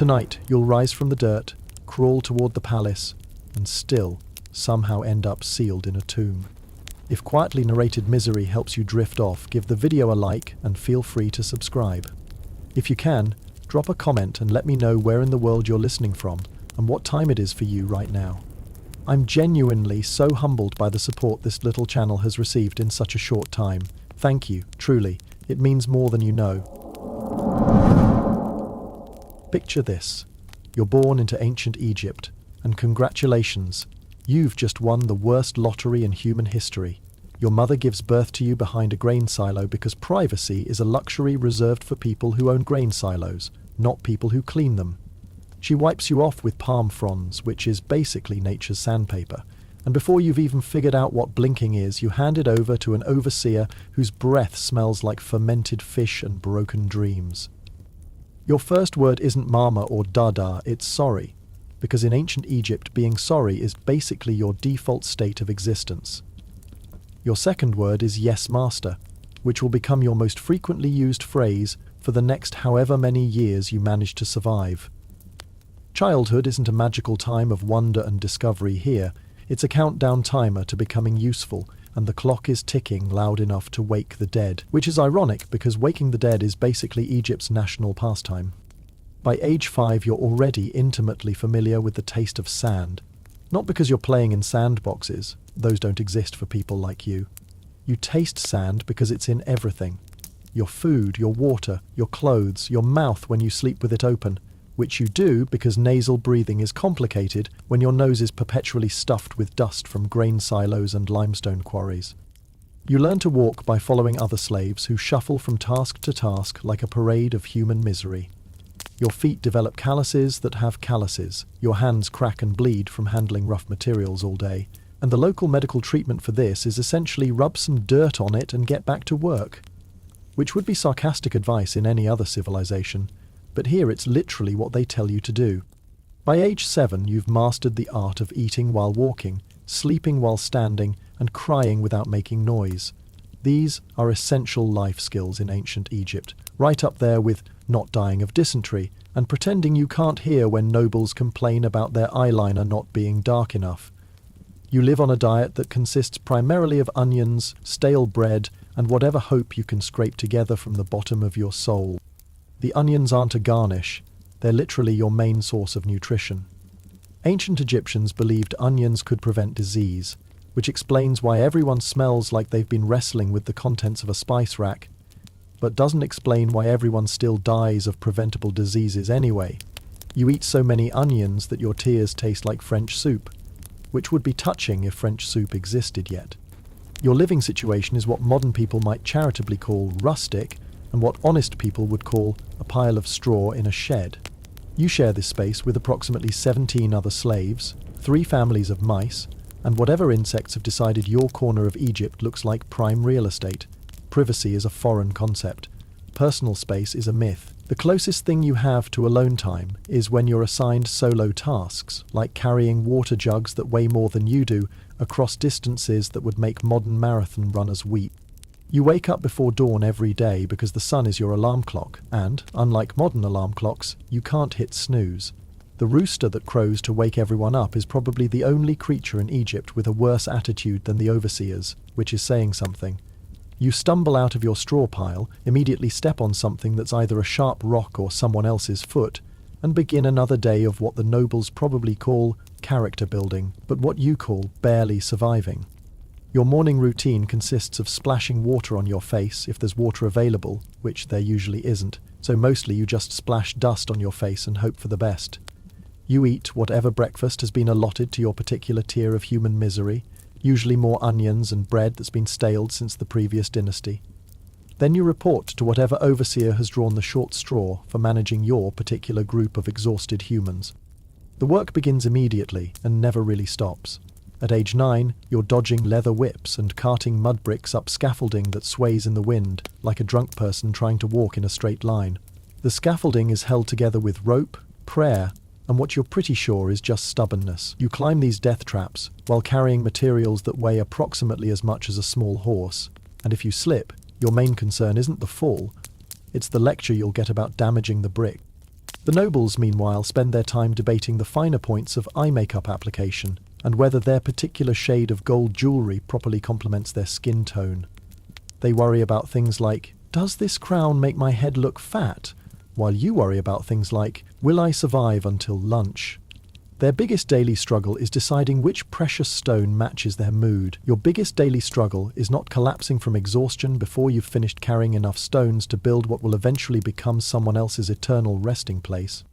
Tonight, you'll rise from the dirt, crawl toward the palace, and still, somehow end up sealed in a tomb. If quietly narrated misery helps you drift off, give the video a like and feel free to subscribe. If you can, drop a comment and let me know where in the world you're listening from and what time it is for you right now. I'm genuinely so humbled by the support this little channel has received in such a short time. Thank you, truly. It means more than you know. Picture this. You're born into ancient Egypt, and congratulations, you've just won the worst lottery in human history. Your mother gives birth to you behind a grain silo because privacy is a luxury reserved for people who own grain silos, not people who clean them. She wipes you off with palm fronds, which is basically nature's sandpaper, and before you've even figured out what blinking is, you hand it over to an overseer whose breath smells like fermented fish and broken dreams. Your first word isn't mama or dada, it's sorry, because in ancient Egypt, being sorry is basically your default state of existence. Your second word is yes, master, which will become your most frequently used phrase for the next however many years you manage to survive. Childhood isn't a magical time of wonder and discovery here, it's a countdown timer to becoming useful, and the clock is ticking loud enough to wake the dead, which is ironic because waking the dead is basically Egypt's national pastime. By age 5, you're already intimately familiar with the taste of sand. Not because you're playing in sandboxes, those don't exist for people like you. You taste sand because it's in everything. Your food, your water, your clothes, your mouth when you sleep with it open, which you do because nasal breathing is complicated when your nose is perpetually stuffed with dust from grain silos and limestone quarries. You learn to walk by following other slaves who shuffle from task to task like a parade of human misery. Your feet develop calluses that have calluses, your hands crack and bleed from handling rough materials all day, and the local medical treatment for this is essentially rub some dirt on it and get back to work. Which would be sarcastic advice in any other civilization, but here it's literally what they tell you to do. By age 7, you've mastered the art of eating while walking, sleeping while standing, and crying without making noise. These are essential life skills in ancient Egypt, right up there with not dying of dysentery and pretending you can't hear when nobles complain about their eyeliner not being dark enough. You live on a diet that consists primarily of onions, stale bread, and whatever hope you can scrape together from the bottom of your soul. The onions aren't a garnish, they're literally your main source of nutrition. Ancient Egyptians believed onions could prevent disease, which explains why everyone smells like they've been wrestling with the contents of a spice rack, but doesn't explain why everyone still dies of preventable diseases anyway. You eat so many onions that your tears taste like French soup, which would be touching if French soup existed yet. Your living situation is what modern people might charitably call rustic, and what honest people would call a pile of straw in a shed. You share this space with approximately 17 other slaves, 3 families of mice, and whatever insects have decided your corner of Egypt looks like prime real estate. Privacy is a foreign concept. Personal space is a myth. The closest thing you have to alone time is when you're assigned solo tasks, like carrying water jugs that weigh more than you do across distances that would make modern marathon runners weep. You wake up before dawn every day because the sun is your alarm clock, and, unlike modern alarm clocks, you can't hit snooze. The rooster that crows to wake everyone up is probably the only creature in Egypt with a worse attitude than the overseers, which is saying something. You stumble out of your straw pile, immediately step on something that's either a sharp rock or someone else's foot, and begin another day of what the nobles probably call character building, but what you call barely surviving. Your morning routine consists of splashing water on your face if there's water available, which there usually isn't, so mostly you just splash dust on your face and hope for the best. You eat whatever breakfast has been allotted to your particular tier of human misery, usually more onions and bread that's been staled since the previous dynasty. Then you report to whatever overseer has drawn the short straw for managing your particular group of exhausted humans. The work begins immediately and never really stops. At age 9, you're dodging leather whips and carting mud bricks up scaffolding that sways in the wind, like a drunk person trying to walk in a straight line. The scaffolding is held together with rope, prayer, and what you're pretty sure is just stubbornness. You climb these death traps while carrying materials that weigh approximately as much as a small horse, and if you slip, your main concern isn't the fall, it's the lecture you'll get about damaging the brick. The nobles, meanwhile, spend their time debating the finer points of eye makeup application and whether their particular shade of gold jewellery properly complements their skin tone. They worry about things like, does this crown make my head look fat? While you worry about things like, will I survive until lunch? Their biggest daily struggle is deciding which precious stone matches their mood. Your biggest daily struggle is not collapsing from exhaustion before you've finished carrying enough stones to build what will eventually become someone else's eternal resting place.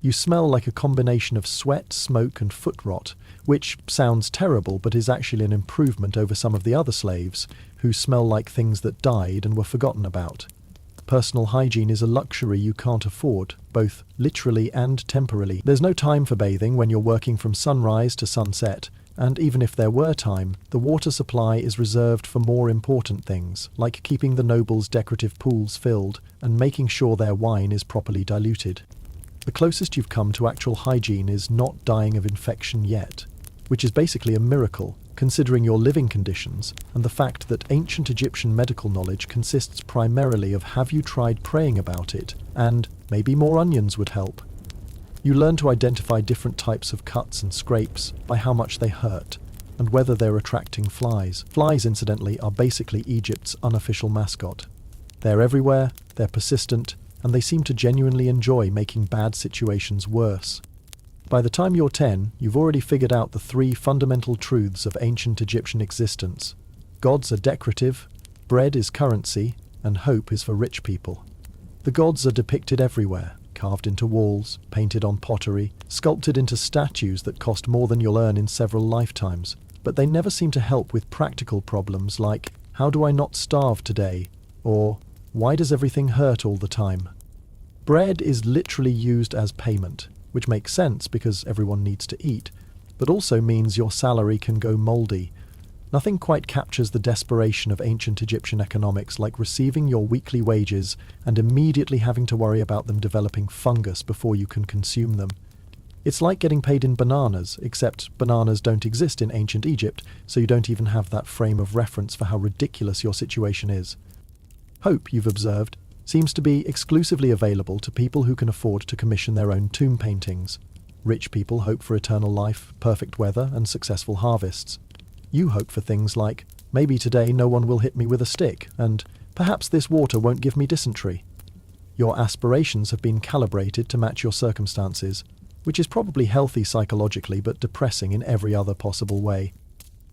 You smell like a combination of sweat, smoke, and foot rot, which sounds terrible but is actually an improvement over some of the other slaves, who smell like things that died and were forgotten about. Personal hygiene is a luxury you can't afford, both literally and temporally. There's no time for bathing when you're working from sunrise to sunset, and even if there were time, the water supply is reserved for more important things, like keeping the nobles' decorative pools filled and making sure their wine is properly diluted. The closest you've come to actual hygiene is not dying of infection yet, which is basically a miracle, considering your living conditions and the fact that ancient Egyptian medical knowledge consists primarily of have you tried praying about it, and maybe more onions would help. You learn to identify different types of cuts and scrapes by how much they hurt, and whether they're attracting flies. Flies, incidentally, are basically Egypt's unofficial mascot. They're everywhere, they're persistent, and they seem to genuinely enjoy making bad situations worse. By the time you're 10, you've already figured out the 3 fundamental truths of ancient Egyptian existence. Gods are decorative, bread is currency, and hope is for rich people. The gods are depicted everywhere, carved into walls, painted on pottery, sculpted into statues that cost more than you'll earn in several lifetimes. But they never seem to help with practical problems like, how do I not starve today? Or, why does everything hurt all the time? Bread is literally used as payment, which makes sense because everyone needs to eat, but also means your salary can go mouldy. Nothing quite captures the desperation of ancient Egyptian economics like receiving your weekly wages and immediately having to worry about them developing fungus before you can consume them. It's like getting paid in bananas, except bananas don't exist in ancient Egypt, so you don't even have that frame of reference for how ridiculous your situation is. Hope, you've observed, seems to be exclusively available to people who can afford to commission their own tomb paintings. Rich people hope for eternal life, perfect weather, and successful harvests. You hope for things like, maybe today no one will hit me with a stick, and perhaps this water won't give me dysentery. Your aspirations have been calibrated to match your circumstances, which is probably healthy psychologically but depressing in every other possible way.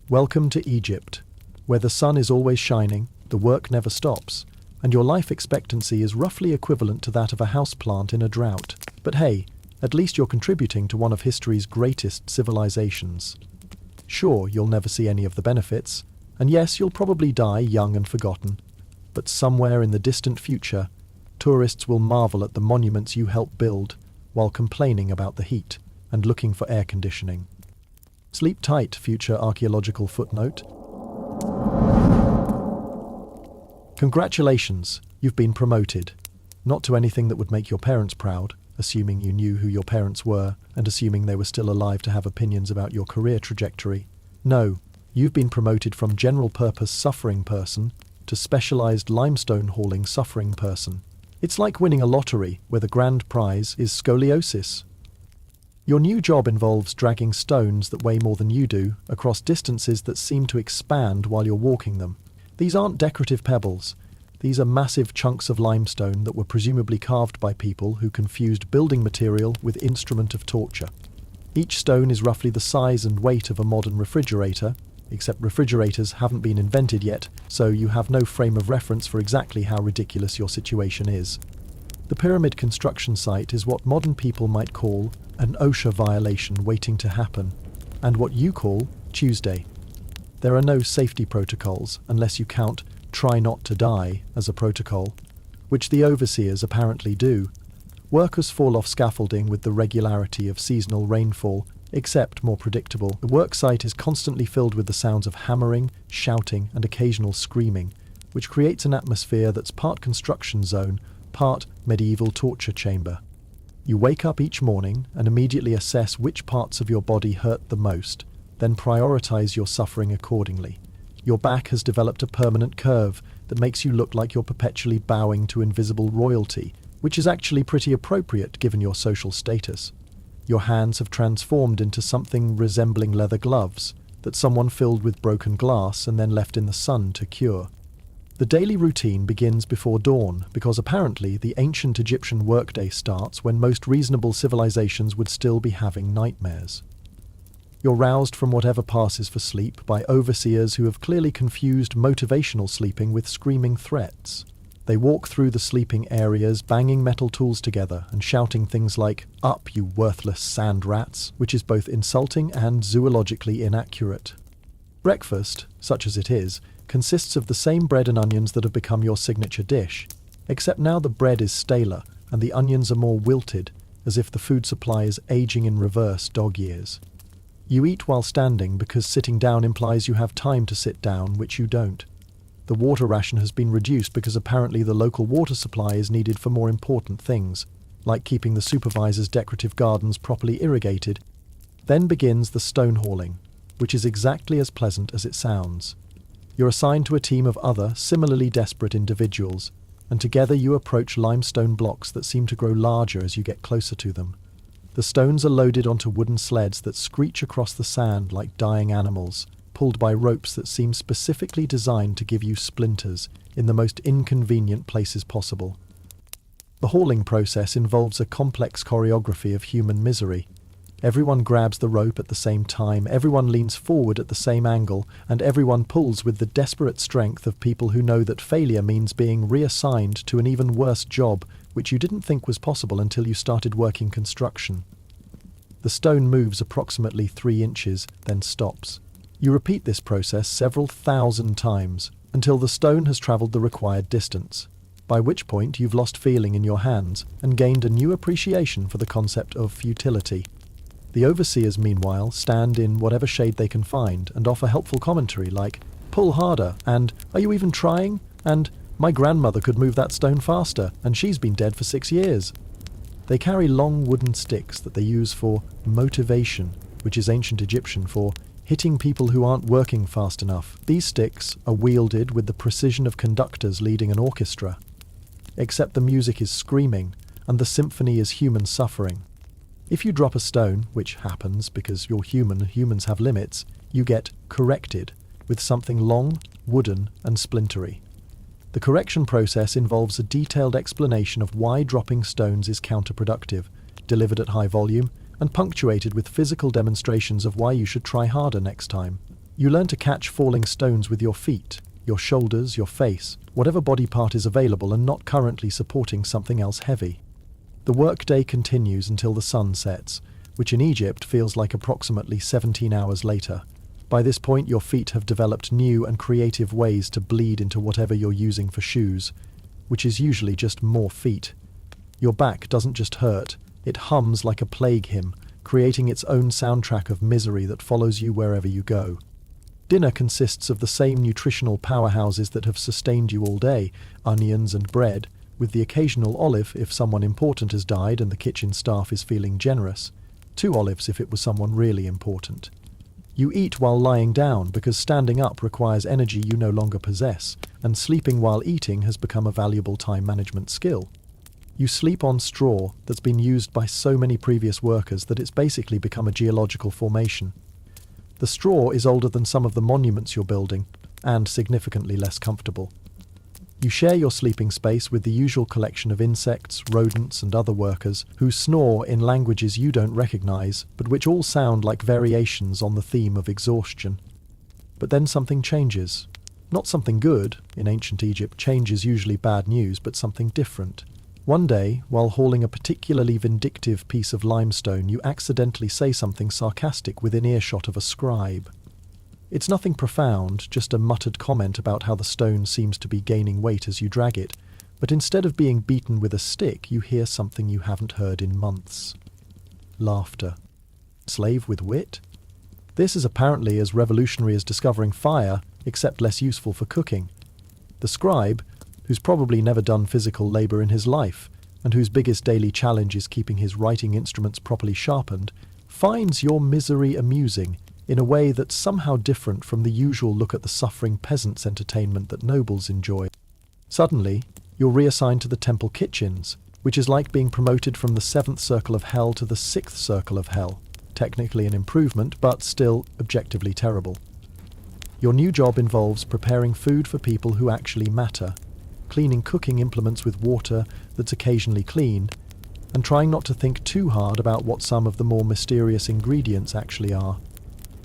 Welcome to Egypt, where the sun is always shining, the work never stops, and your life expectancy is roughly equivalent to that of a houseplant in a drought. But hey, at least you're contributing to one of history's greatest civilizations. Sure, you'll never see any of the benefits, and yes, you'll probably die young and forgotten, but somewhere in the distant future, tourists will marvel at the monuments you helped build while complaining about the heat and looking for air conditioning. Sleep tight, future archaeological footnote. Congratulations, you've been promoted. Not to anything that would make your parents proud, assuming you knew who your parents were and assuming they were still alive to have opinions about your career trajectory. No, you've been promoted from general-purpose suffering person to specialized limestone hauling suffering person. It's like winning a lottery where the grand prize is scoliosis. Your new job involves dragging stones that weigh more than you do across distances that seem to expand while you're walking them. These aren't decorative pebbles. These are massive chunks of limestone that were presumably carved by people who confused building material with instrument of torture. Each stone is roughly the size and weight of a modern refrigerator, except refrigerators haven't been invented yet, so you have no frame of reference for exactly how ridiculous your situation is. The pyramid construction site is what modern people might call an OSHA violation waiting to happen, and what you call Tuesday. There are no safety protocols unless you count try not to die as a protocol, which the overseers apparently do. Workers fall off scaffolding with the regularity of seasonal rainfall, except more predictable. The work site is constantly filled with the sounds of hammering, shouting, and occasional screaming, which creates an atmosphere that's part construction zone, part medieval torture chamber. You wake up each morning and immediately assess which parts of your body hurt the most, then prioritize your suffering accordingly. Your back has developed a permanent curve that makes you look like you're perpetually bowing to invisible royalty, which is actually pretty appropriate given your social status. Your hands have transformed into something resembling leather gloves that someone filled with broken glass and then left in the sun to cure. The daily routine begins before dawn because apparently the ancient Egyptian workday starts when most reasonable civilizations would still be having nightmares. You're roused from whatever passes for sleep by overseers who have clearly confused motivational sleeping with screaming threats. They walk through the sleeping areas, banging metal tools together and shouting things like, "Up, you worthless sand rats," which is both insulting and zoologically inaccurate. Breakfast, such as it is, consists of the same bread and onions that have become your signature dish, except now the bread is staler and the onions are more wilted, as if the food supply is aging in reverse dog years. You eat while standing because sitting down implies you have time to sit down, which you don't. The water ration has been reduced because apparently the local water supply is needed for more important things, like keeping the supervisor's decorative gardens properly irrigated. Then begins the stone hauling, which is exactly as pleasant as it sounds. You're assigned to a team of other, similarly desperate individuals, and together you approach limestone blocks that seem to grow larger as you get closer to them. The stones are loaded onto wooden sleds that screech across the sand like dying animals, pulled by ropes that seem specifically designed to give you splinters in the most inconvenient places possible. The hauling process involves a complex choreography of human misery. Everyone grabs the rope at the same time, everyone leans forward at the same angle, and everyone pulls with the desperate strength of people who know that failure means being reassigned to an even worse job, which you didn't think was possible until you started working construction. The stone moves approximately 3 inches, then stops. You repeat this process several thousand times until the stone has travelled the required distance, by which point you've lost feeling in your hands and gained a new appreciation for the concept of futility. The overseers, meanwhile, stand in whatever shade they can find and offer helpful commentary like, "Pull harder," and "Are you even trying?" and "My grandmother could move that stone faster, and she's been dead for 6 years." They carry long wooden sticks that they use for motivation, which is ancient Egyptian for hitting people who aren't working fast enough. These sticks are wielded with the precision of conductors leading an orchestra, except the music is screaming and the symphony is human suffering. If you drop a stone, which happens because you're human and humans have limits, you get corrected with something long, wooden, and splintery. The correction process involves a detailed explanation of why dropping stones is counterproductive, delivered at high volume, and punctuated with physical demonstrations of why you should try harder next time. You learn to catch falling stones with your feet, your shoulders, your face, whatever body part is available and not currently supporting something else heavy. The workday continues until the sun sets, which in Egypt feels like approximately 17 hours later. By this point, your feet have developed new and creative ways to bleed into whatever you're using for shoes, which is usually just more feet. Your back doesn't just hurt, it hums like a plague hymn, creating its own soundtrack of misery that follows you wherever you go. Dinner consists of the same nutritional powerhouses that have sustained you all day, onions and bread, with the occasional olive if someone important has died and the kitchen staff is feeling generous, 2 olives if it was someone really important. You eat while lying down because standing up requires energy you no longer possess, and sleeping while eating has become a valuable time management skill. You sleep on straw that's been used by so many previous workers that it's basically become a geological formation. The straw is older than some of the monuments you're building, and significantly less comfortable. You share your sleeping space with the usual collection of insects, rodents, and other workers who snore in languages you don't recognize, but which all sound like variations on the theme of exhaustion. But then something changes. Not something good. In ancient Egypt, change is usually bad news, but something different. One day, while hauling a particularly vindictive piece of limestone, you accidentally say something sarcastic within earshot of a scribe. It's nothing profound, just a muttered comment about how the stone seems to be gaining weight as you drag it, but instead of being beaten with a stick, you hear something you haven't heard in months. Laughter. Slave with wit? This is apparently as revolutionary as discovering fire, except less useful for cooking. The scribe, who's probably never done physical labour in his life, and whose biggest daily challenge is keeping his writing instruments properly sharpened, finds your misery amusing in a way that's somehow different from the usual look at the suffering peasants' entertainment that nobles enjoy. Suddenly, you're reassigned to the temple kitchens, which is like being promoted from the 7th circle of hell to the 6th circle of hell. Technically an improvement, but still objectively terrible. Your new job involves preparing food for people who actually matter, cleaning cooking implements with water that's occasionally clean, and trying not to think too hard about what some of the more mysterious ingredients actually are.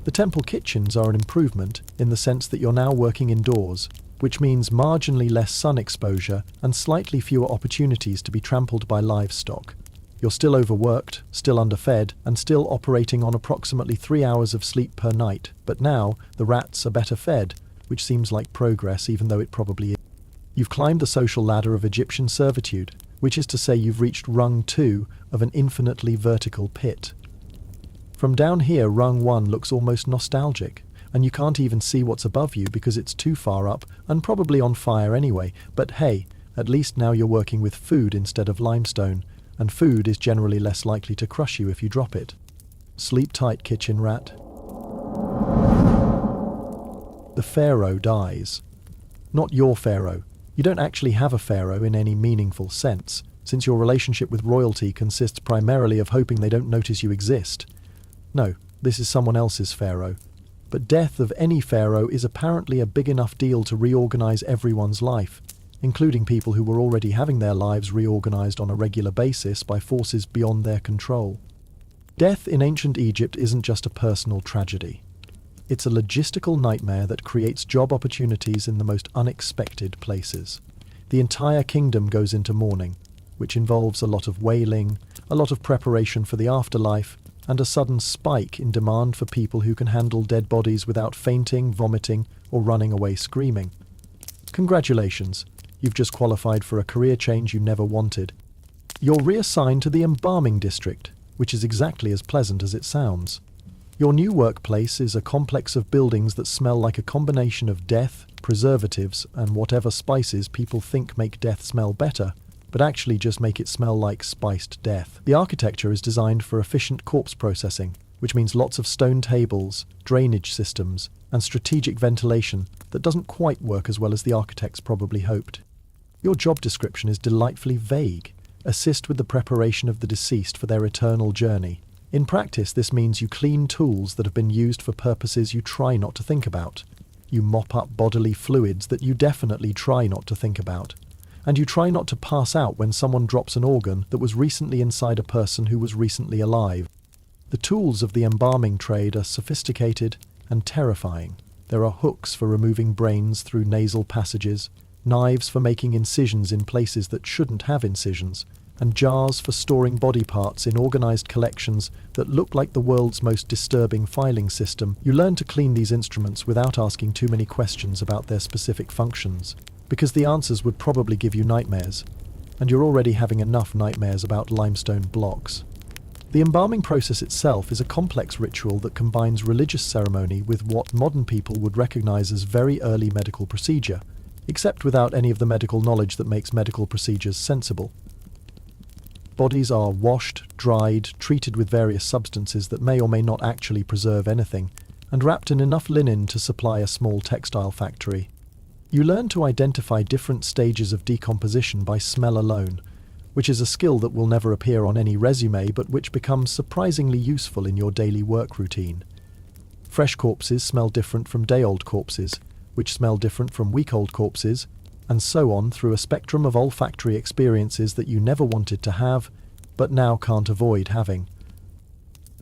The temple kitchens are an improvement in the sense that you're now working indoors, which means marginally less sun exposure and slightly fewer opportunities to be trampled by livestock. You're still overworked, still underfed, and still operating on approximately 3 hours of sleep per night, but now the rats are better fed, which seems like progress even though it probably is. You've climbed the social ladder of Egyptian servitude, which is to say you've reached rung 2 of an infinitely vertical pit. From down here, rung 1 looks almost nostalgic, and you can't even see what's above you because it's too far up and probably on fire anyway, but hey, at least now you're working with food instead of limestone, and food is generally less likely to crush you if you drop it. Sleep tight, kitchen rat. The pharaoh dies. Not your pharaoh. You don't actually have a pharaoh in any meaningful sense, since your relationship with royalty consists primarily of hoping they don't notice you exist. No, this is someone else's pharaoh. But death of any pharaoh is apparently a big enough deal to reorganize everyone's life, including people who were already having their lives reorganized on a regular basis by forces beyond their control. Death in ancient Egypt isn't just a personal tragedy. It's a logistical nightmare that creates job opportunities in the most unexpected places. The entire kingdom goes into mourning, which involves a lot of wailing, a lot of preparation for the afterlife, and a sudden spike in demand for people who can handle dead bodies without fainting, vomiting, or running away screaming. Congratulations, you've just qualified for a career change you never wanted. You're reassigned to the embalming district, which is exactly as pleasant as it sounds. Your new workplace is a complex of buildings that smell like a combination of death, preservatives, and whatever spices people think make death smell better, but actually just make it smell like spiced death. The architecture is designed for efficient corpse processing, which means lots of stone tables, drainage systems, and strategic ventilation that doesn't quite work as well as the architects probably hoped. Your job description is delightfully vague. Assist with the preparation of the deceased for their eternal journey. In practice, this means you clean tools that have been used for purposes you try not to think about. You mop up bodily fluids that you definitely try not to think about. And you try not to pass out when someone drops an organ that was recently inside a person who was recently alive. The tools of the embalming trade are sophisticated and terrifying. There are hooks for removing brains through nasal passages, knives for making incisions in places that shouldn't have incisions, and jars for storing body parts in organized collections that look like the world's most disturbing filing system. You learn to clean these instruments without asking too many questions about their specific functions, because the answers would probably give you nightmares, and you're already having enough nightmares about limestone blocks. The embalming process itself is a complex ritual that combines religious ceremony with what modern people would recognize as very early medical procedure, except without any of the medical knowledge that makes medical procedures sensible. Bodies are washed, dried, treated with various substances that may or may not actually preserve anything, and wrapped in enough linen to supply a small textile factory. You learn to identify different stages of decomposition by smell alone, which is a skill that will never appear on any resume but which becomes surprisingly useful in your daily work routine. Fresh corpses smell different from day-old corpses, which smell different from week-old corpses, and so on through a spectrum of olfactory experiences that you never wanted to have, but now can't avoid having.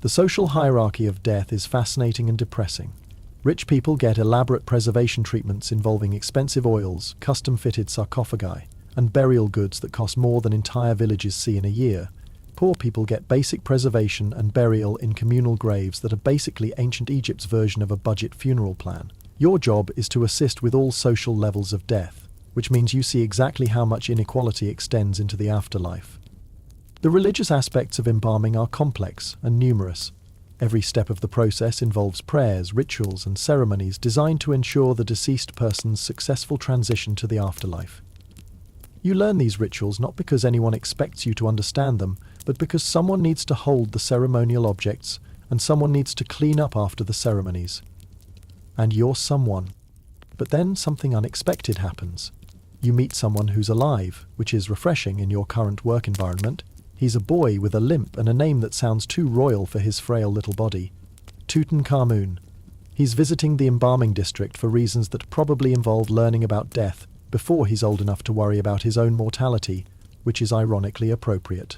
The social hierarchy of death is fascinating and depressing. Rich people get elaborate preservation treatments involving expensive oils, custom-fitted sarcophagi, and burial goods that cost more than entire villages see in a year. Poor people get basic preservation and burial in communal graves that are basically ancient Egypt's version of a budget funeral plan. Your job is to assist with all social levels of death, which means you see exactly how much inequality extends into the afterlife. The religious aspects of embalming are complex and numerous. Every step of the process involves prayers, rituals, and ceremonies designed to ensure the deceased person's successful transition to the afterlife. You learn these rituals not because anyone expects you to understand them, but because someone needs to hold the ceremonial objects and someone needs to clean up after the ceremonies. And you're someone. But then something unexpected happens. You meet someone who's alive, which is refreshing in your current work environment. He's a boy with a limp and a name that sounds too royal for his frail little body. Tutankhamun. He's visiting the embalming district for reasons that probably involve learning about death before he's old enough to worry about his own mortality, which is ironically appropriate.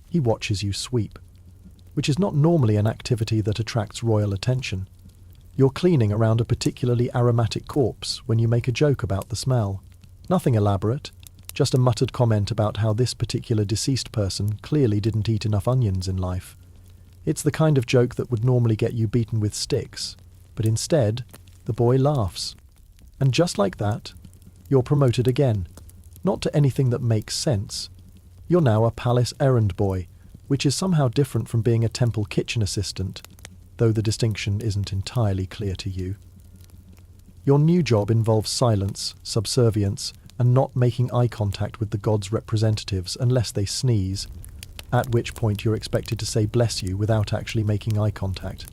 He watches you sweep, which is not normally an activity that attracts royal attention. You're cleaning around a particularly aromatic corpse when you make a joke about the smell. Nothing elaborate, just a muttered comment about how this particular deceased person clearly didn't eat enough onions in life. It's the kind of joke that would normally get you beaten with sticks, but instead, the boy laughs. And just like that, you're promoted again, not to anything that makes sense. You're now a palace errand boy, which is somehow different from being a temple kitchen assistant, though the distinction isn't entirely clear to you. Your new job involves silence, subservience, and not making eye contact with the gods' representatives unless they sneeze, at which point you're expected to say bless you without actually making eye contact,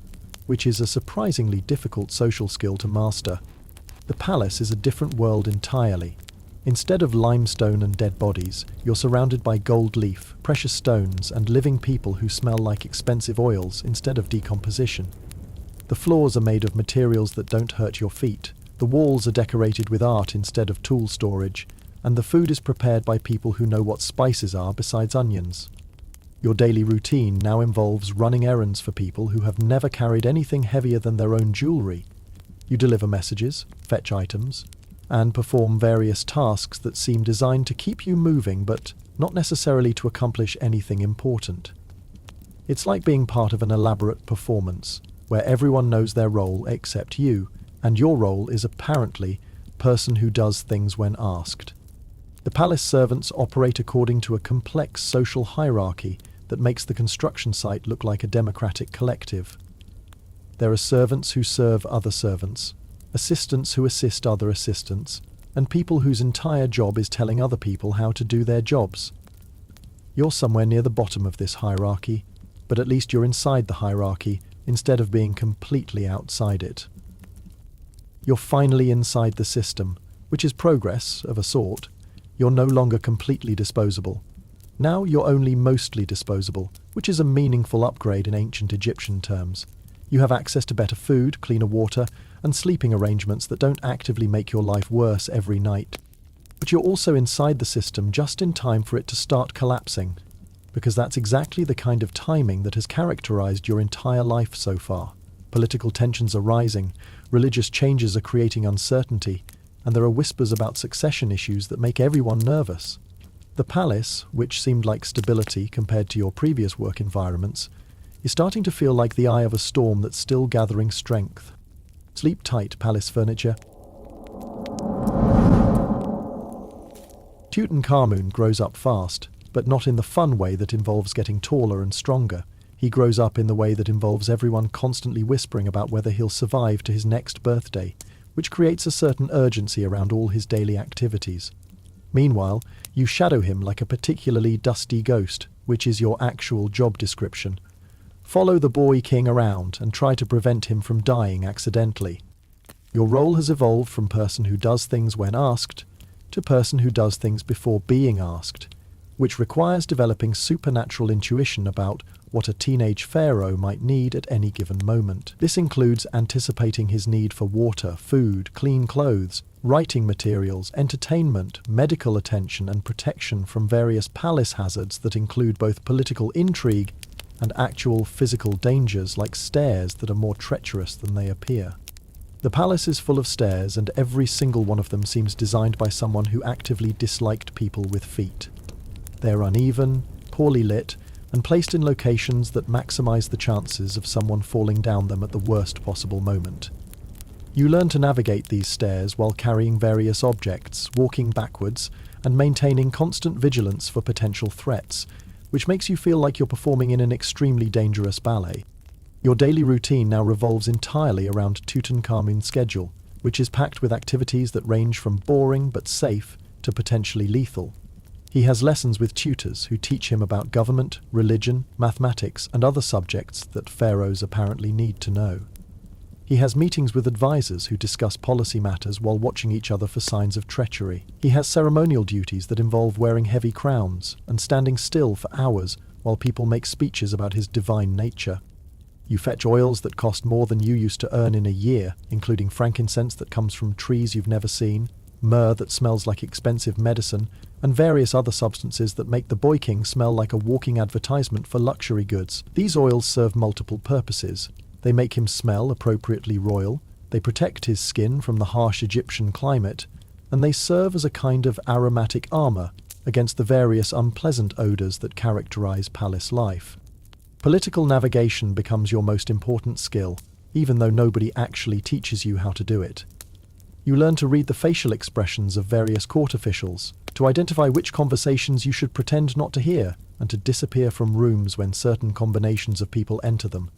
which is a surprisingly difficult social skill to master. The palace is a different world entirely. Instead of limestone and dead bodies, you're surrounded by gold leaf, precious stones, and living people who smell like expensive oils instead of decomposition. The floors are made of materials that don't hurt your feet. The walls are decorated with art instead of tool storage, and the food is prepared by people who know what spices are besides onions. Your daily routine now involves running errands for people who have never carried anything heavier than their own jewellery. You deliver messages, fetch items, and perform various tasks that seem designed to keep you moving but not necessarily to accomplish anything important. It's like being part of an elaborate performance, where everyone knows their role except you, and your role is apparently person who does things when asked. The palace servants operate according to a complex social hierarchy that makes the construction site look like a democratic collective. There are servants who serve other servants, assistants who assist other assistants, and people whose entire job is telling other people how to do their jobs. You're somewhere near the bottom of this hierarchy, but at least you're inside the hierarchy instead of being completely outside it. You're finally inside the system, which is progress of a sort. You're no longer completely disposable. Now you're only mostly disposable, which is a meaningful upgrade in ancient Egyptian terms. You have access to better food, cleaner water, and sleeping arrangements that don't actively make your life worse every night. But you're also inside the system just in time for it to start collapsing, because that's exactly the kind of timing that has characterized your entire life so far. Political tensions are rising, religious changes are creating uncertainty, and there are whispers about succession issues that make everyone nervous. The palace, which seemed like stability compared to your previous work environments, is starting to feel like the eye of a storm that's still gathering strength. Sleep tight, palace furniture. Tutankhamun grows up fast, but not in the fun way that involves getting taller and stronger. He grows up in the way that involves everyone constantly whispering about whether he'll survive to his next birthday, which creates a certain urgency around all his daily activities. Meanwhile, you shadow him like a particularly dusty ghost, which is your actual job description. Follow the boy king around and try to prevent him from dying accidentally. Your role has evolved from person who does things when asked to person who does things before being asked, which requires developing supernatural intuition about what a teenage pharaoh might need at any given moment. This includes anticipating his need for water, food, clean clothes, writing materials, entertainment, medical attention, and protection from various palace hazards that include both political intrigue and actual physical dangers like stairs that are more treacherous than they appear. The palace is full of stairs, and every single one of them seems designed by someone who actively disliked people with feet. They're uneven, poorly lit, and placed in locations that maximize the chances of someone falling down them at the worst possible moment. You learn to navigate these stairs while carrying various objects, walking backwards, and maintaining constant vigilance for potential threats, which makes you feel like you're performing in an extremely dangerous ballet. Your daily routine now revolves entirely around Tutankhamun's schedule, which is packed with activities that range from boring but safe to potentially lethal. He has lessons with tutors who teach him about government, religion, mathematics, and other subjects that pharaohs apparently need to know. He has meetings with advisors who discuss policy matters while watching each other for signs of treachery. He has ceremonial duties that involve wearing heavy crowns and standing still for hours while people make speeches about his divine nature. You fetch oils that cost more than you used to earn in a year, including frankincense that comes from trees you've never seen, myrrh that smells like expensive medicine, and various other substances that make the Boy King smell like a walking advertisement for luxury goods. These oils serve multiple purposes. They make him smell appropriately royal, they protect his skin from the harsh Egyptian climate, and they serve as a kind of aromatic armor against the various unpleasant odors that characterize palace life. Political navigation becomes your most important skill, even though nobody actually teaches you how to do it. You learn to read the facial expressions of various court officials, to identify which conversations you should pretend not to hear, and to disappear from rooms when certain combinations of people enter them.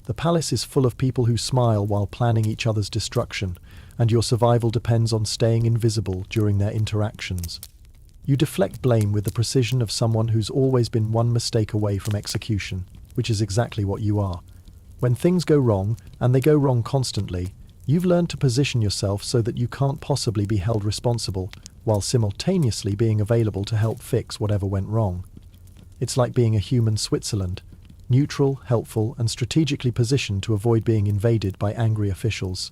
The palace is full of people who smile while planning each other's destruction, and your survival depends on staying invisible during their interactions. You deflect blame with the precision of someone who's always been one mistake away from execution, which is exactly what you are. When things go wrong, and they go wrong constantly, you've learned to position yourself so that you can't possibly be held responsible, while simultaneously being available to help fix whatever went wrong. It's like being a human Switzerland, neutral, helpful, and strategically positioned to avoid being invaded by angry officials.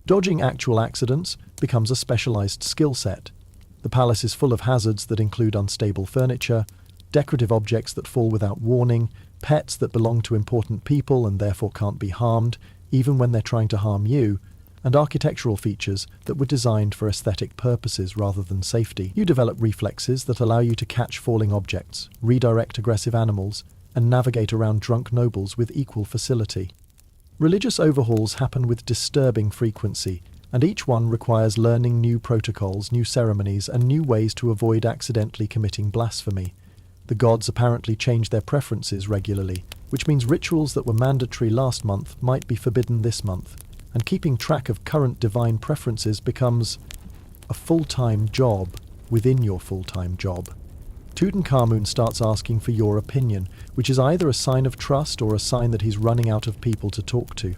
Dodging actual accidents becomes a specialized skill set. The palace is full of hazards that include unstable furniture, decorative objects that fall without warning, pets that belong to important people and therefore can't be harmed, even when they're trying to harm you, and architectural features that were designed for aesthetic purposes rather than safety. You develop reflexes that allow you to catch falling objects, redirect aggressive animals, and navigate around drunk nobles with equal facility. Religious overhauls happen with disturbing frequency, and each one requires learning new protocols, new ceremonies, and new ways to avoid accidentally committing blasphemy. The gods apparently change their preferences regularly, which means rituals that were mandatory last month might be forbidden this month, and keeping track of current divine preferences becomes a full-time job within your full-time job. Tutankhamun starts asking for your opinion, which is either a sign of trust or a sign that he's running out of people to talk to.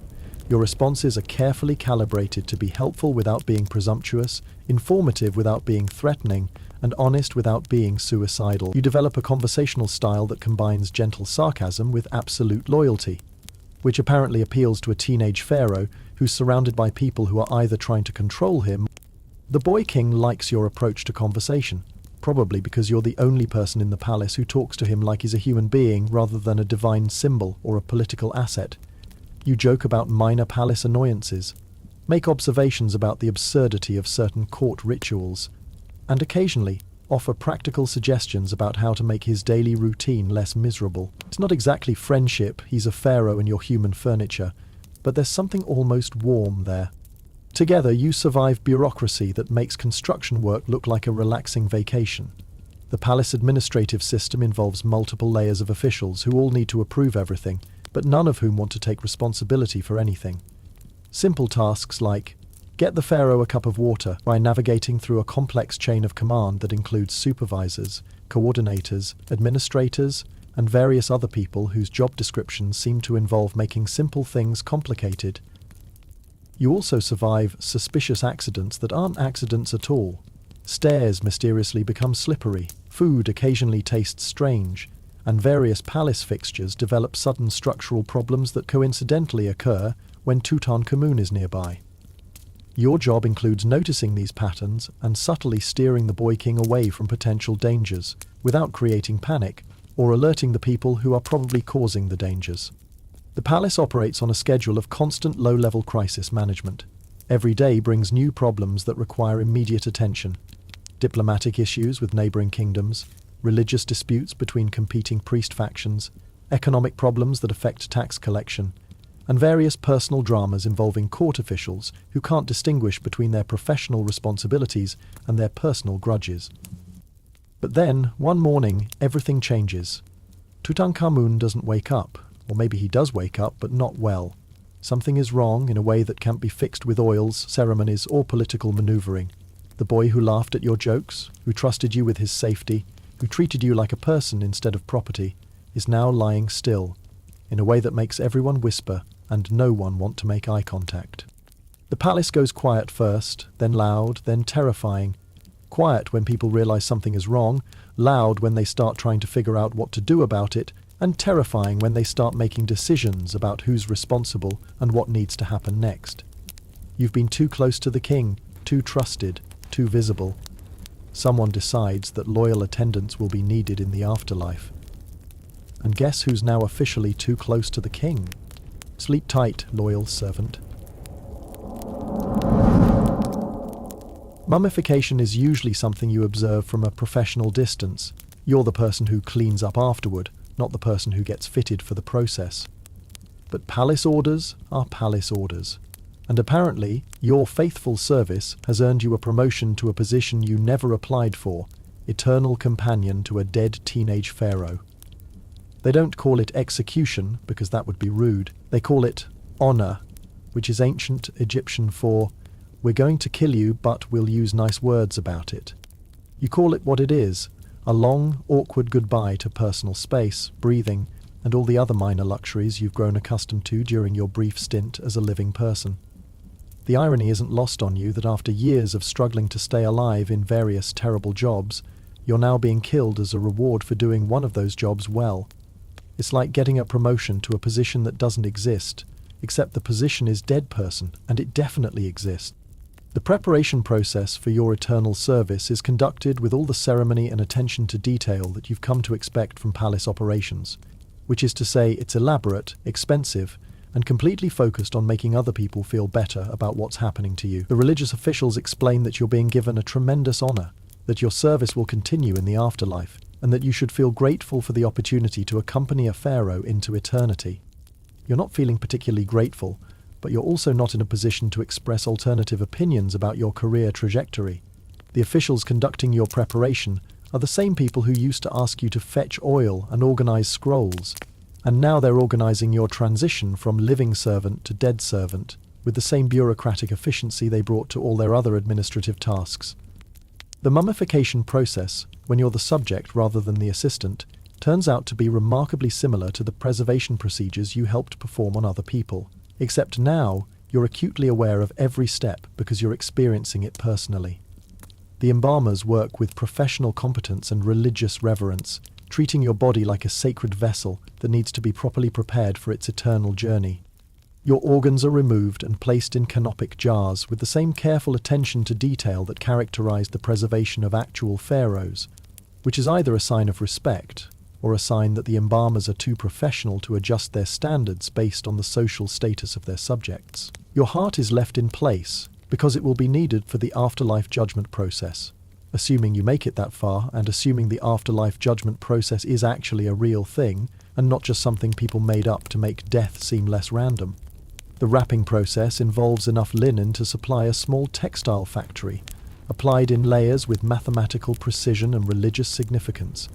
Your responses are carefully calibrated to be helpful without being presumptuous, informative without being threatening, and honest without being suicidal. You develop a conversational style that combines gentle sarcasm with absolute loyalty, which apparently appeals to a teenage pharaoh who's surrounded by people who are either trying to control him. The Boy King likes your approach to conversation, probably because you're the only person in the palace who talks to him like he's a human being rather than a divine symbol or a political asset. You joke about minor palace annoyances, make observations about the absurdity of certain court rituals, and occasionally offer practical suggestions about how to make his daily routine less miserable. It's not exactly friendship, he's a pharaoh and you're human furniture, but there's something almost warm there. Together, you survive bureaucracy that makes construction work look like a relaxing vacation. The palace administrative system involves multiple layers of officials who all need to approve everything, but none of whom want to take responsibility for anything. Simple tasks like get the pharaoh a cup of water by navigating through a complex chain of command that includes supervisors, coordinators, administrators, and various other people whose job descriptions seem to involve making simple things complicated. You also survive suspicious accidents that aren't accidents at all. Stairs mysteriously become slippery, food occasionally tastes strange, and various palace fixtures develop sudden structural problems that coincidentally occur when Tutankhamun is nearby. Your job includes noticing these patterns and subtly steering the Boy King away from potential dangers, without creating panic, or alerting the people who are probably causing the dangers. The palace operates on a schedule of constant low-level crisis management. Every day brings new problems that require immediate attention. Diplomatic issues with neighboring kingdoms, religious disputes between competing priest factions, economic problems that affect tax collection, and various personal dramas involving court officials who can't distinguish between their professional responsibilities and their personal grudges. But then, one morning, everything changes. Tutankhamun doesn't wake up. Or maybe he does wake up, but not well. Something is wrong in a way that can't be fixed with oils, ceremonies, or political maneuvering. The boy who laughed at your jokes, who trusted you with his safety, who treated you like a person instead of property, is now lying still, in a way that makes everyone whisper, and no one want to make eye contact. The palace goes quiet first, then loud, then terrifying. Quiet when people realize something is wrong, loud when they start trying to figure out what to do about it, and terrifying when they start making decisions about who's responsible and what needs to happen next. You've been too close to the king, too trusted, too visible. Someone decides that loyal attendance will be needed in the afterlife. And guess who's now officially too close to the king? Sleep tight, loyal servant. Mummification is usually something you observe from a professional distance. You're the person who cleans up afterward, not the person who gets fitted for the process. But palace orders are palace orders. And apparently, your faithful service has earned you a promotion to a position you never applied for, eternal companion to a dead teenage pharaoh. They don't call it execution, because that would be rude. They call it honor, which is ancient Egyptian for, we're going to kill you, but we'll use nice words about it. You call it what it is, a long, awkward goodbye to personal space, breathing, and all the other minor luxuries you've grown accustomed to during your brief stint as a living person. The irony isn't lost on you that after years of struggling to stay alive in various terrible jobs, you're now being killed as a reward for doing one of those jobs well. It's like getting a promotion to a position that doesn't exist, except the position is dead person, and it definitely exists. The preparation process for your eternal service is conducted with all the ceremony and attention to detail that you've come to expect from palace operations, which is to say it's elaborate, expensive, and completely focused on making other people feel better about what's happening to you. The religious officials explain that you're being given a tremendous honor, that your service will continue in the afterlife, and that you should feel grateful for the opportunity to accompany a pharaoh into eternity. You're not feeling particularly grateful, but you're also not in a position to express alternative opinions about your career trajectory. The officials conducting your preparation are the same people who used to ask you to fetch oil and organize scrolls, and now they're organizing your transition from living servant to dead servant with the same bureaucratic efficiency they brought to all their other administrative tasks. The mummification process, when you're the subject rather than the assistant, turns out to be remarkably similar to the preservation procedures you helped perform on other people, except now you're acutely aware of every step because you're experiencing it personally. The embalmers work with professional competence and religious reverence, treating your body like a sacred vessel that needs to be properly prepared for its eternal journey. Your organs are removed and placed in canopic jars with the same careful attention to detail that characterized the preservation of actual pharaohs, which is either a sign of respect or a sign that the embalmers are too professional to adjust their standards based on the social status of their subjects. Your heart is left in place because it will be needed for the afterlife judgment process. Assuming you make it that far, and assuming the afterlife judgment process is actually a real thing, and not just something people made up to make death seem less random. The wrapping process involves enough linen to supply a small textile factory, applied in layers with mathematical precision and religious significance.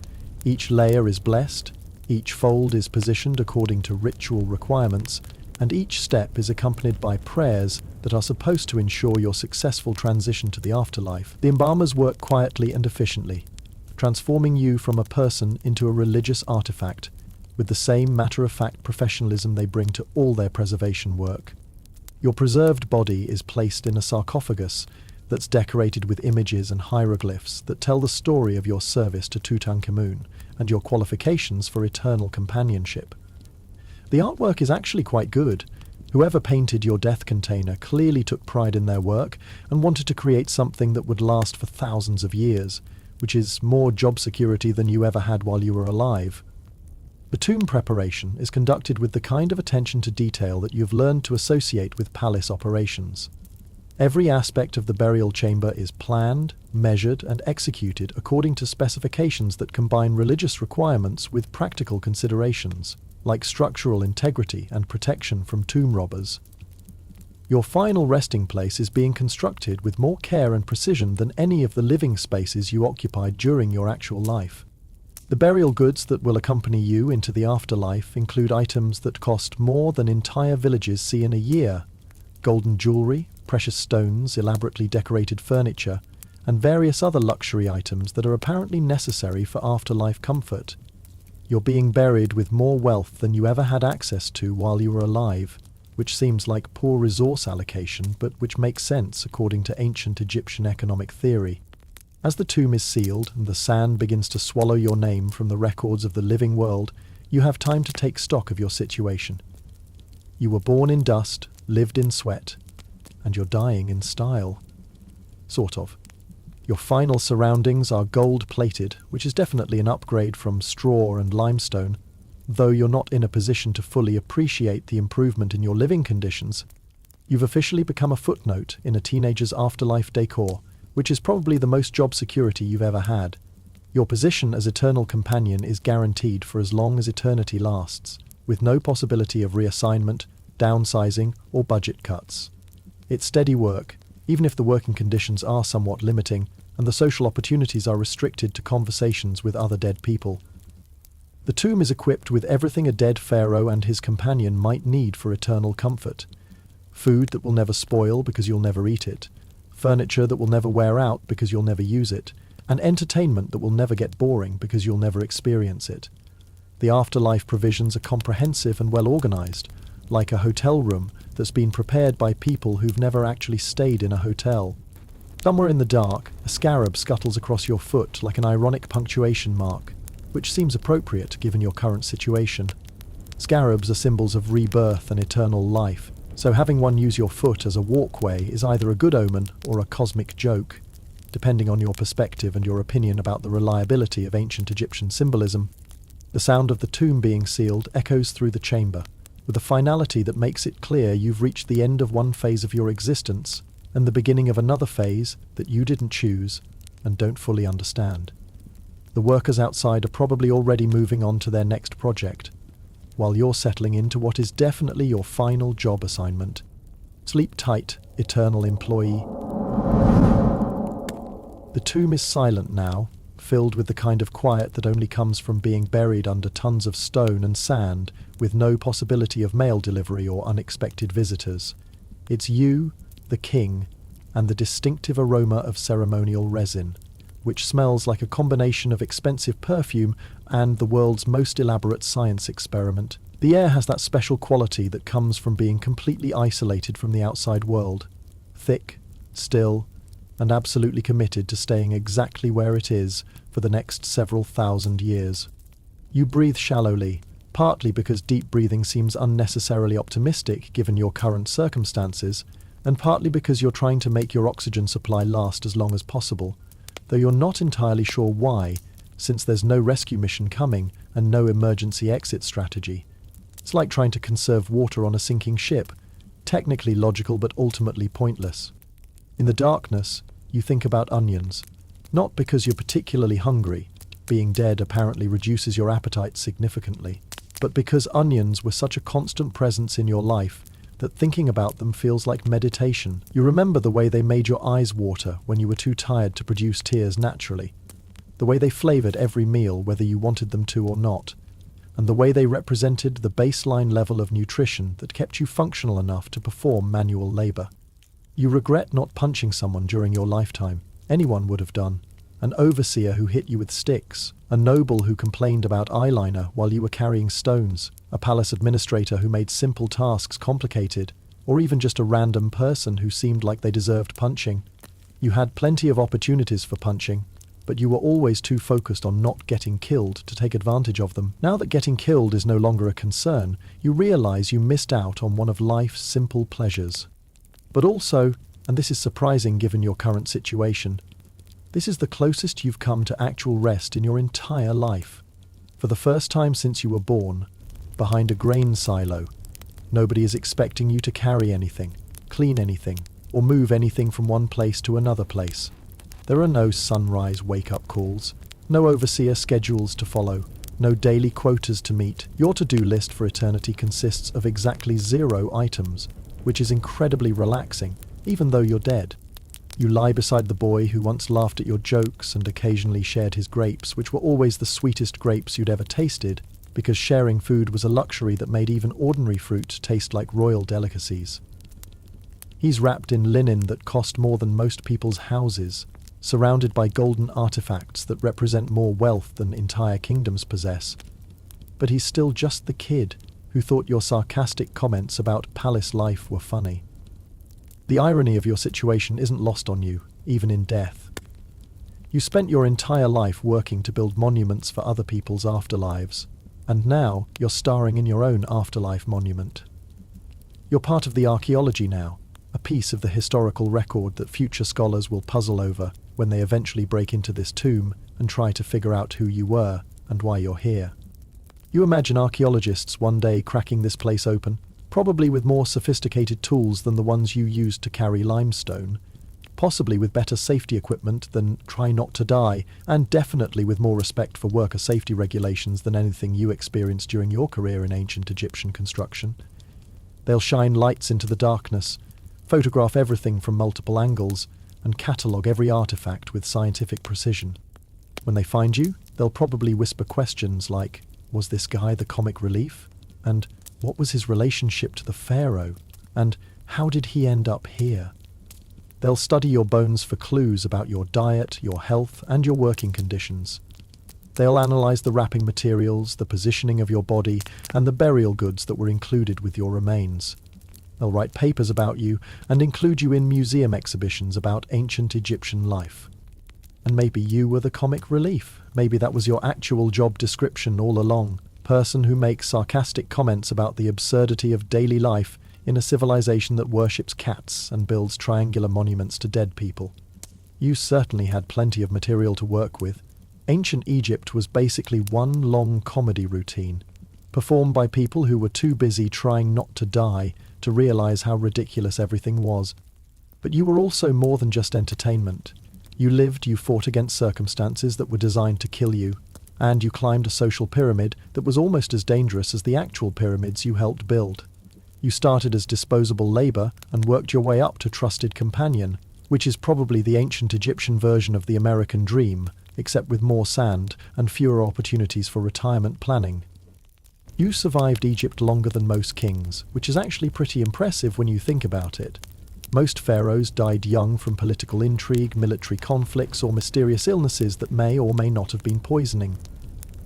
Each layer is blessed, each fold is positioned according to ritual requirements, and each step is accompanied by prayers that are supposed to ensure your successful transition to the afterlife. The embalmers work quietly and efficiently, transforming you from a person into a religious artifact, with the same matter-of-fact professionalism they bring to all their preservation work. Your preserved body is placed in a sarcophagus that's decorated with images and hieroglyphs that tell the story of your service to Tutankhamun and your qualifications for eternal companionship. The artwork is actually quite good. Whoever painted your death container clearly took pride in their work and wanted to create something that would last for thousands of years, which is more job security than you ever had while you were alive. The tomb preparation is conducted with the kind of attention to detail that you've learned to associate with palace operations. Every aspect of the burial chamber is planned, measured, and executed according to specifications that combine religious requirements with practical considerations, like structural integrity and protection from tomb robbers. Your final resting place is being constructed with more care and precision than any of the living spaces you occupied during your actual life. The burial goods that will accompany you into the afterlife include items that cost more than entire villages see in a year: golden jewelry, precious stones, elaborately decorated furniture, and various other luxury items that are apparently necessary for afterlife comfort. You're being buried with more wealth than you ever had access to while you were alive, which seems like poor resource allocation, but which makes sense according to ancient Egyptian economic theory. As the tomb is sealed and the sand begins to swallow your name from the records of the living world, you have time to take stock of your situation. You were born in dust, lived in sweat, and you're dying in style. Sort of. Your final surroundings are gold-plated, which is definitely an upgrade from straw and limestone, though you're not in a position to fully appreciate the improvement in your living conditions. You've officially become a footnote in a teenager's afterlife decor, which is probably the most job security you've ever had. Your position as eternal companion is guaranteed for as long as eternity lasts, with no possibility of reassignment, downsizing, or budget cuts. It's steady work, even if the working conditions are somewhat limiting and the social opportunities are restricted to conversations with other dead people. The tomb is equipped with everything a dead pharaoh and his companion might need for eternal comfort. Food that will never spoil because you'll never eat it, furniture that will never wear out because you'll never use it, and entertainment that will never get boring because you'll never experience it. The afterlife provisions are comprehensive and well organized, like a hotel room that's been prepared by people who've never actually stayed in a hotel. Somewhere in the dark, a scarab scuttles across your foot like an ironic punctuation mark, which seems appropriate given your current situation. Scarabs are symbols of rebirth and eternal life, so having one use your foot as a walkway is either a good omen or a cosmic joke, depending on your perspective and your opinion about the reliability of ancient Egyptian symbolism. The sound of the tomb being sealed echoes through the chamber, with a finality that makes it clear you've reached the end of one phase of your existence and the beginning of another phase that you didn't choose and don't fully understand. The workers outside are probably already moving on to their next project, while you're settling into what is definitely your final job assignment. Sleep tight, eternal employee. The tomb is silent now, filled with the kind of quiet that only comes from being buried under tons of stone and sand with no possibility of mail delivery or unexpected visitors. It's you, the king, and the distinctive aroma of ceremonial resin, which smells like a combination of expensive perfume and the world's most elaborate science experiment. The air has that special quality that comes from being completely isolated from the outside world, thick, still, and absolutely committed to staying exactly where it is for the next several thousand years. You breathe shallowly, partly because deep breathing seems unnecessarily optimistic given your current circumstances, and partly because you're trying to make your oxygen supply last as long as possible, though you're not entirely sure why, since there's no rescue mission coming and no emergency exit strategy. It's like trying to conserve water on a sinking ship, technically logical but ultimately pointless. In the darkness, you think about onions, not because you're particularly hungry, being dead apparently reduces your appetite significantly, but because onions were such a constant presence in your life that thinking about them feels like meditation. You remember the way they made your eyes water when you were too tired to produce tears naturally, the way they flavored every meal whether you wanted them to or not, and the way they represented the baseline level of nutrition that kept you functional enough to perform manual labor. You regret not punching someone during your lifetime. Anyone would have done. An overseer who hit you with sticks, a noble who complained about eyeliner while you were carrying stones, a palace administrator who made simple tasks complicated, or even just a random person who seemed like they deserved punching. You had plenty of opportunities for punching, but you were always too focused on not getting killed to take advantage of them. Now that getting killed is no longer a concern, you realize you missed out on one of life's simple pleasures. But also, and this is surprising given your current situation, this is the closest you've come to actual rest in your entire life. For the first time since you were born, behind a grain silo, nobody is expecting you to carry anything, clean anything, or move anything from one place to another place. There are no sunrise wake-up calls, no overseer schedules to follow, no daily quotas to meet. Your to-do list for eternity consists of exactly 0 items, which is incredibly relaxing, even though you're dead. You lie beside the boy who once laughed at your jokes and occasionally shared his grapes, which were always the sweetest grapes you'd ever tasted, because sharing food was a luxury that made even ordinary fruit taste like royal delicacies. He's wrapped in linen that cost more than most people's houses, surrounded by golden artifacts that represent more wealth than entire kingdoms possess. But he's still just the kid who thought your sarcastic comments about palace life were funny. The irony of your situation isn't lost on you, even in death. You spent your entire life working to build monuments for other people's afterlives, and now you're starring in your own afterlife monument. You're part of the archaeology now, a piece of the historical record that future scholars will puzzle over when they eventually break into this tomb and try to figure out who you were and why you're here. You imagine archaeologists one day cracking this place open, probably with more sophisticated tools than the ones you used to carry limestone, possibly with better safety equipment than Try Not to Die, and definitely with more respect for worker safety regulations than anything you experienced during your career in ancient Egyptian construction. They'll shine lights into the darkness, photograph everything from multiple angles, and catalogue every artifact with scientific precision. When they find you, they'll probably whisper questions like, "Was this guy the comic relief?" And "What was his relationship to the pharaoh?" And "How did he end up here?" They'll study your bones for clues about your diet, your health, and your working conditions. They'll analyse the wrapping materials, the positioning of your body, and the burial goods that were included with your remains. They'll write papers about you and include you in museum exhibitions about ancient Egyptian life. And maybe you were the comic relief. Maybe that was your actual job description all along. Person who makes sarcastic comments about the absurdity of daily life in a civilization that worships cats and builds triangular monuments to dead people. You certainly had plenty of material to work with. Ancient Egypt was basically one long comedy routine, performed by people who were too busy trying not to die to realize how ridiculous everything was. But you were also more than just entertainment. You lived, you fought against circumstances that were designed to kill you, and you climbed a social pyramid that was almost as dangerous as the actual pyramids you helped build. You started as disposable labor and worked your way up to trusted companion, which is probably the ancient Egyptian version of the American dream, except with more sand and fewer opportunities for retirement planning. You survived Egypt longer than most kings, which is actually pretty impressive when you think about it. Most pharaohs died young from political intrigue, military conflicts, or mysterious illnesses that may or may not have been poisoning.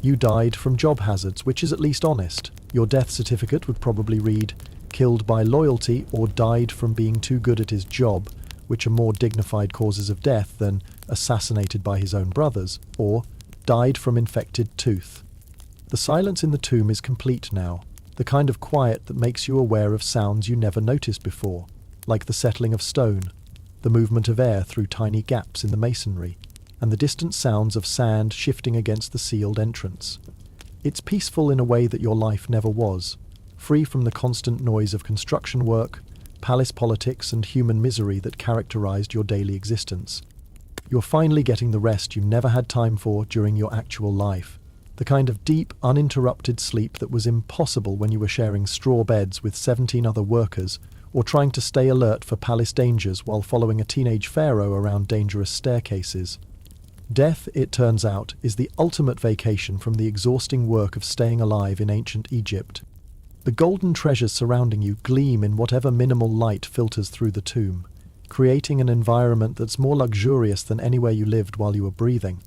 You died from job hazards, which is at least honest. Your death certificate would probably read, "Killed by loyalty" or "died from being too good at his job," which are more dignified causes of death than "assassinated by his own brothers," or "died from infected tooth." The silence in the tomb is complete now, the kind of quiet that makes you aware of sounds you never noticed before, like the settling of stone, the movement of air through tiny gaps in the masonry, and the distant sounds of sand shifting against the sealed entrance. It's peaceful in a way that your life never was, free from the constant noise of construction work, palace politics, and human misery that characterized your daily existence. You're finally getting the rest you never had time for during your actual life, the kind of deep, uninterrupted sleep that was impossible when you were sharing straw beds with 17 other workers or trying to stay alert for palace dangers while following a teenage pharaoh around dangerous staircases. Death, it turns out, is the ultimate vacation from the exhausting work of staying alive in ancient Egypt. The golden treasures surrounding you gleam in whatever minimal light filters through the tomb, creating an environment that's more luxurious than anywhere you lived while you were breathing.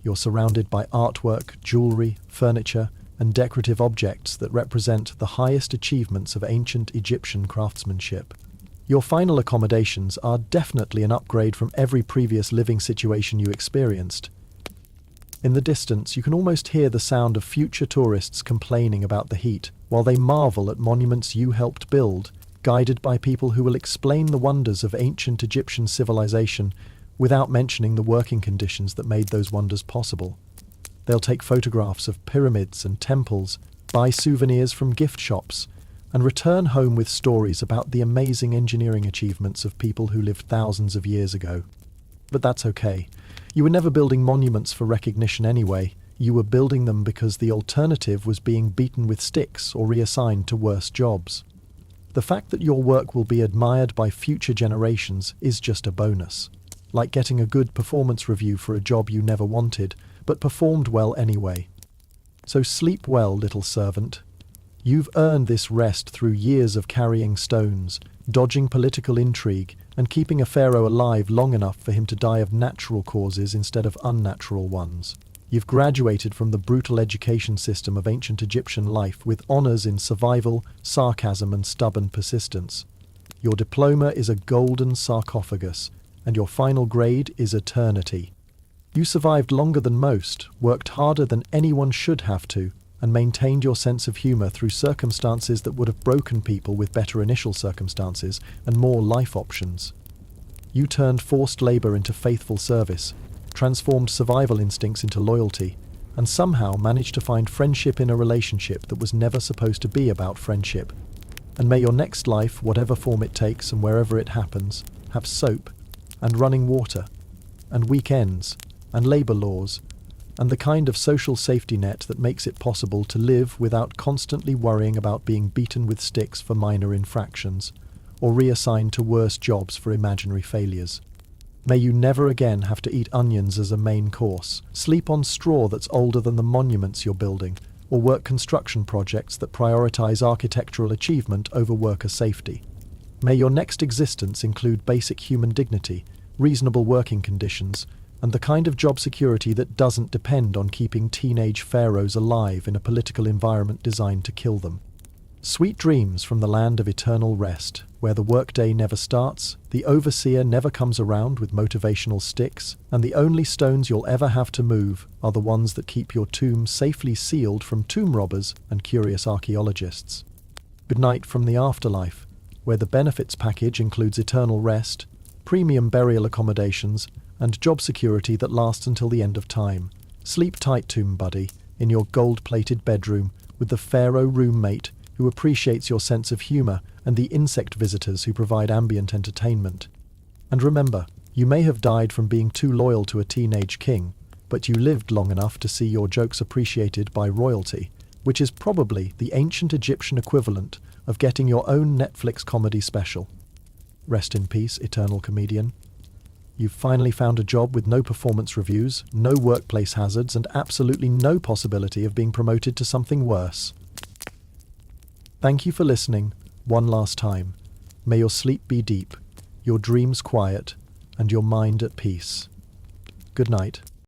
You're surrounded by artwork, jewelry, furniture, and decorative objects that represent the highest achievements of ancient Egyptian craftsmanship. Your final accommodations are definitely an upgrade from every previous living situation you experienced. In the distance, you can almost hear the sound of future tourists complaining about the heat, while they marvel at monuments you helped build, guided by people who will explain the wonders of ancient Egyptian civilization without mentioning the working conditions that made those wonders possible. They'll take photographs of pyramids and temples, buy souvenirs from gift shops, and return home with stories about the amazing engineering achievements of people who lived thousands of years ago. But that's okay. You were never building monuments for recognition anyway. You were building them because the alternative was being beaten with sticks or reassigned to worse jobs. The fact that your work will be admired by future generations is just a bonus, like getting a good performance review for a job you never wanted, but performed well anyway. So sleep well, little servant. You've earned this rest through years of carrying stones, dodging political intrigue, and keeping a pharaoh alive long enough for him to die of natural causes instead of unnatural ones. You've graduated from the brutal education system of ancient Egyptian life with honors in survival, sarcasm, and stubborn persistence. Your diploma is a golden sarcophagus, and your final grade is eternity. You survived longer than most, worked harder than anyone should have to, and maintained your sense of humor through circumstances that would have broken people with better initial circumstances and more life options. You turned forced labor into faithful service, transformed survival instincts into loyalty, and somehow managed to find friendship in a relationship that was never supposed to be about friendship. And may your next life, whatever form it takes and wherever it happens, have soap, and running water, and weekends, and labor laws, and the kind of social safety net that makes it possible to live without constantly worrying about being beaten with sticks for minor infractions, or reassigned to worse jobs for imaginary failures. May you never again have to eat onions as a main course, sleep on straw that's older than the monuments you're building, or work construction projects that prioritize architectural achievement over worker safety. May your next existence include basic human dignity, reasonable working conditions, and the kind of job security that doesn't depend on keeping teenage pharaohs alive in a political environment designed to kill them. Sweet dreams from the land of eternal rest, where the workday never starts, the overseer never comes around with motivational sticks, and the only stones you'll ever have to move are the ones that keep your tomb safely sealed from tomb robbers and curious archaeologists. Good night from the afterlife, where the benefits package includes eternal rest, premium burial accommodations, and job security that lasts until the end of time. Sleep tight, tomb buddy, in your gold-plated bedroom with the pharaoh roommate who appreciates your sense of humor and the insect visitors who provide ambient entertainment. And remember, you may have died from being too loyal to a teenage king, but you lived long enough to see your jokes appreciated by royalty, which is probably the ancient Egyptian equivalent of getting your own Netflix comedy special. Rest in peace, eternal comedian. You've finally found a job with no performance reviews, no workplace hazards, and absolutely no possibility of being promoted to something worse. Thank you for listening one last time. May your sleep be deep, your dreams quiet, and your mind at peace. Good night.